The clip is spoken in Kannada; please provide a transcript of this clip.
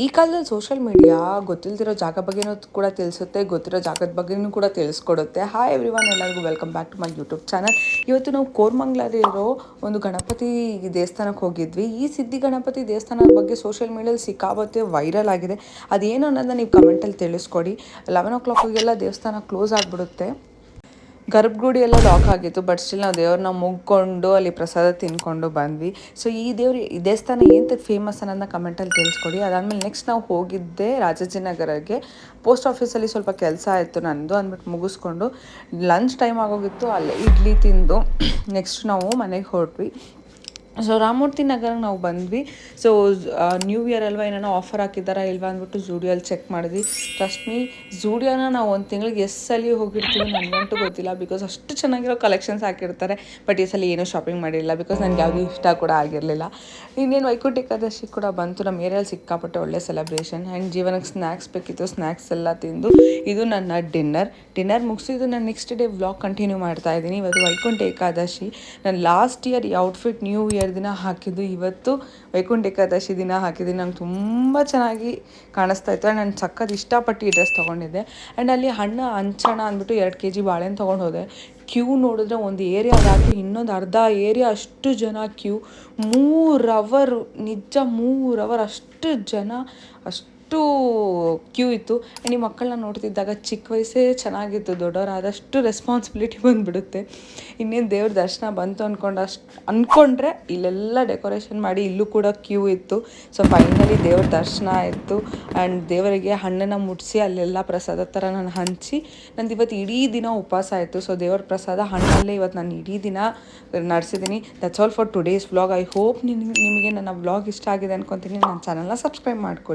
ಈ ಕಾಲದಲ್ಲಿ ಸೋಷಿಯಲ್ ಮೀಡಿಯಾ ಗೊತ್ತಿಲ್ದಿರೋ ಜಾಗ ಬಗ್ಗೆನೂ ಕೂಡ ತಿಳಿಸುತ್ತೆ, ಗೊತ್ತಿರೋ ಜಾಗದ ಬಗ್ಗೆನೂ ಕೂಡ ತಿಳಿಸ್ಕೊಡುತ್ತೆ. ಹಾಯ್ ಎವ್ರಿವನ್, ಎಲ್ಲರಿಗೂ welcome back to my YouTube channel. ಇವತ್ತು ನಾವು ಕೋರ್ಮಂಗ್ಲಲ್ಲಿರೋ ಒಂದು ಗಣಪತಿ ದೇವಸ್ಥಾನಕ್ಕೆ ಹೋಗಿದ್ವಿ. ಈ ಸಿದ್ಧಿ ಗಣಪತಿ ದೇವಸ್ಥಾನದ ಬಗ್ಗೆ ಸೋಷಿಯಲ್ ಮೀಡಿಯಲ್ಲಿ ಸಿಕ್ಕಾಬತ್ತೆ ವೈರಲ್ ಆಗಿದೆ. ಅದೇನು ಅನ್ನೋದನ್ನ ನೀವು ಕಮೆಂಟಲ್ಲಿ ತಿಳಿಸ್ಕೊಡಿ. 11 o'clockಗೆಲ್ಲ ದೇವಸ್ಥಾನ ಕ್ಲೋಸ್ ಆಗಿಬಿಡುತ್ತೆ. ಗರ್ಭಗುಡಿ ಎಲ್ಲ ಲಾಕ್ ಆಗಿತ್ತು, ಬಟ್ ಸ್ಟಿಲ್ ನಾವು ದೇವ್ರನ್ನ ಮುಗ್ಕೊಂಡು ಅಲ್ಲಿ ಪ್ರಸಾದ ತಿನ್ಕೊಂಡು ಬಂದ್ವಿ. ಸೊ ಈ ದೇವಸ್ಥಾನ ಏನಂತ ಫೇಮಸ್ ಅನ್ನೋದನ್ನ ಕಮೆಂಟಲ್ಲಿ ತಿಳಿಸ್ಕೊಡಿ. ಅದಾದಮೇಲೆ ನೆಕ್ಸ್ಟ್ ನಾವು ಹೋಗಿದ್ದೆ ರಾಜಾಜಿನಗರಕ್ಕೆ. ಪೋಸ್ಟ್ ಆಫೀಸಲ್ಲಿ ಸ್ವಲ್ಪ ಕೆಲಸ ಆಯಿತು ನನ್ನದು ಅಂದ್ಬಿಟ್ಟು ಮುಗಿಸ್ಕೊಂಡು ಲಂಚ್ ಟೈಮ್ ಆಗೋಗಿತ್ತು. ಅಲ್ಲೇ ಇಡ್ಲಿ ತಿಂದು ನೆಕ್ಸ್ಟ್ ನಾವು ಮನೆಗೆ ಹೊರಟ್ವಿ. ಸೊ ರಾಮಮೂರ್ತಿ ನಗರಕ್ಕೆ ನಾವು ಬಂದ್ವಿ. ಸೊ ನ್ಯೂ ಇಯರ್ ಅಲ್ವಾ, ಏನೇನೋ ಆಫರ್ ಹಾಕಿದ್ದಾರಾ ಇಲ್ವಾ ಅಂದ್ಬಿಟ್ಟು ಝೂಡಿಯೋಲ್ಲಿ ಚೆಕ್ ಮಾಡಿದ್ವಿ. ಟ್ರಸ್ಟ್ ಮೀ, ಝೂಡಿಯೋನ ನಾವು ಒಂದು ತಿಂಗಳಿಗೆ ಎಷ್ಟು ಸಲ ಹೋಗಿರ್ತೀವಿ ನನಗಂತೂ ಗೊತ್ತಿಲ್ಲ, ಬಿಕಾಸ್ ಅಷ್ಟು ಚೆನ್ನಾಗಿರೋ ಕಲೆಕ್ಷನ್ಸ್ ಹಾಕಿರ್ತಾರೆ. ಬಟ್ ಈ ಸಲ ಏನೂ ಶಾಪಿಂಗ್ ಮಾಡಿಲ್ಲ, ಬಿಕಾಸ್ ನನಗೆ ಯಾವುದೂ ಇಷ್ಟ ಕೂಡ ಆಗಿರಲಿಲ್ಲ. ಇನ್ನೇನು ವೈಕುಂಠ ಏಕಾದಶಿ ಕೂಡ ಬಂತು. ನಮ್ಮ ಏರಿಯಲ್ಲಿ ಸಿಕ್ಕಾಪಟ್ಟೆ ಒಳ್ಳೆ ಸೆಲೆಬ್ರೇಷನ್. ಆ್ಯಂಡ್ ಜೀವನಕ್ಕೆ ಸ್ನ್ಯಾಕ್ಸ್ ಬೇಕಿತ್ತು, ಸ್ನ್ಯಾಕ್ಸ್ ಎಲ್ಲ ತಿಂದು ಇದು ನನ್ನ ಡಿನ್ನರ್ ಮುಗಿಸಿದ್ದು. ನಾನು ನೆಕ್ಸ್ಟ್ ಡೇ ವ್ಲಾಗ್ ಕಂಟಿನ್ಯೂ ಮಾಡ್ತಾ ಇದ್ದೀನಿ. ಇವತ್ತು ವೈಕುಂಠ ಏಕಾದಶಿ. ನಾನು ಲಾಸ್ಟ್ ಇಯರ್ ಈ ಔಟ್ಫಿಟ್ ನ್ಯೂ ಇಯರ್ ದಿನ ಹಾಕಿದ್ದು, ಇವತ್ತು ವೈಕುಂಠ ಏಕಾದಶಿ ದಿನ ಹಾಕಿದ್ದೀನಿ. ನಂಗೆ ತುಂಬ ಚೆನ್ನಾಗಿ ಕಾಣಿಸ್ತಾ ಇತ್ತು. ನಾನು ಸಖತ್ ಇಷ್ಟಪಟ್ಟು ಈ ಡ್ರೆಸ್ ತೊಗೊಂಡಿದ್ದೆ. ಆ್ಯಂಡ್ ಅಲ್ಲಿ ಹಣ್ಣು ಹಂಚೋಣ ಅಂದ್ಬಿಟ್ಟು 2 kg ಬಾಳೆಹಣ್ಣು ತೊಗೊಂಡು ಹೋದೆ. ಕ್ಯೂ ನೋಡಿದ್ರೆ ಒಂದು ಏರಿಯಾ ಅದಾಗಿ ಇನ್ನೊಂದು ಅರ್ಧ ಏರಿಯಾ ಅಷ್ಟು ಜನ ಕ್ಯೂ. 3 ಅವರ್, ನಿಜ 3 ಅವರ್ ಅಷ್ಟು ಜನ, ಅಷ್ಟು ಕ್ಯೂ ಇತ್ತು. ಆ್ಯಂಡ್ ಈ ಮಕ್ಕಳನ್ನ ನೋಡ್ತಿದ್ದಾಗ ಚಿಕ್ಕ ವಯಸ್ಸೇ ಚೆನ್ನಾಗಿತ್ತು, ದೊಡ್ಡವರಾದಷ್ಟು ರೆಸ್ಪಾನ್ಸಿಬಿಲಿಟಿ ಬಂದುಬಿಡುತ್ತೆ. ಇನ್ನೇನು ದೇವ್ರ ದರ್ಶನ ಬಂತು ಅಂದ್ಕೊಂಡ್ರೆ ಇಲ್ಲೆಲ್ಲ ಡೆಕೋರೇಷನ್ ಮಾಡಿ ಇಲ್ಲೂ ಕೂಡ ಕ್ಯೂ ಇತ್ತು. ಸೊ ಫೈನಲಿ ದೇವ್ರ ದರ್ಶನ ಆಯಿತು. ಆ್ಯಂಡ್ ದೇವರಿಗೆ ಹಣ್ಣನ್ನು ಮುಟ್ಟಿಸಿ ಅಲ್ಲೆಲ್ಲ ಪ್ರಸಾದ ಥರ ನಾನು ಹಂಚಿ ನಂದು ಇವತ್ತು ಇಡೀ ದಿನ ಉಪವಾಸ ಆಯಿತು. ಸೊ ದೇವ್ರ ಪ್ರಸಾದ ಹಣ್ಣಲ್ಲೇ ಇವತ್ತು ನಾನು ಇಡೀ ದಿನ ನಡೆಸಿದ್ದೀನಿ. That's all for today's vlog. I hope ನಿಮಗೆ ನನ್ನ ವ್ಲಾಗ್ ಇಷ್ಟ ಆಗಿದೆ ಅನ್ಕೊತೀನಿ. ನನ್ನ ಚಾನಲ್ನ ಸಬ್ಸ್ಕ್ರೈಬ್ ಮಾಡ್ಕೊಳ್ಳಿ.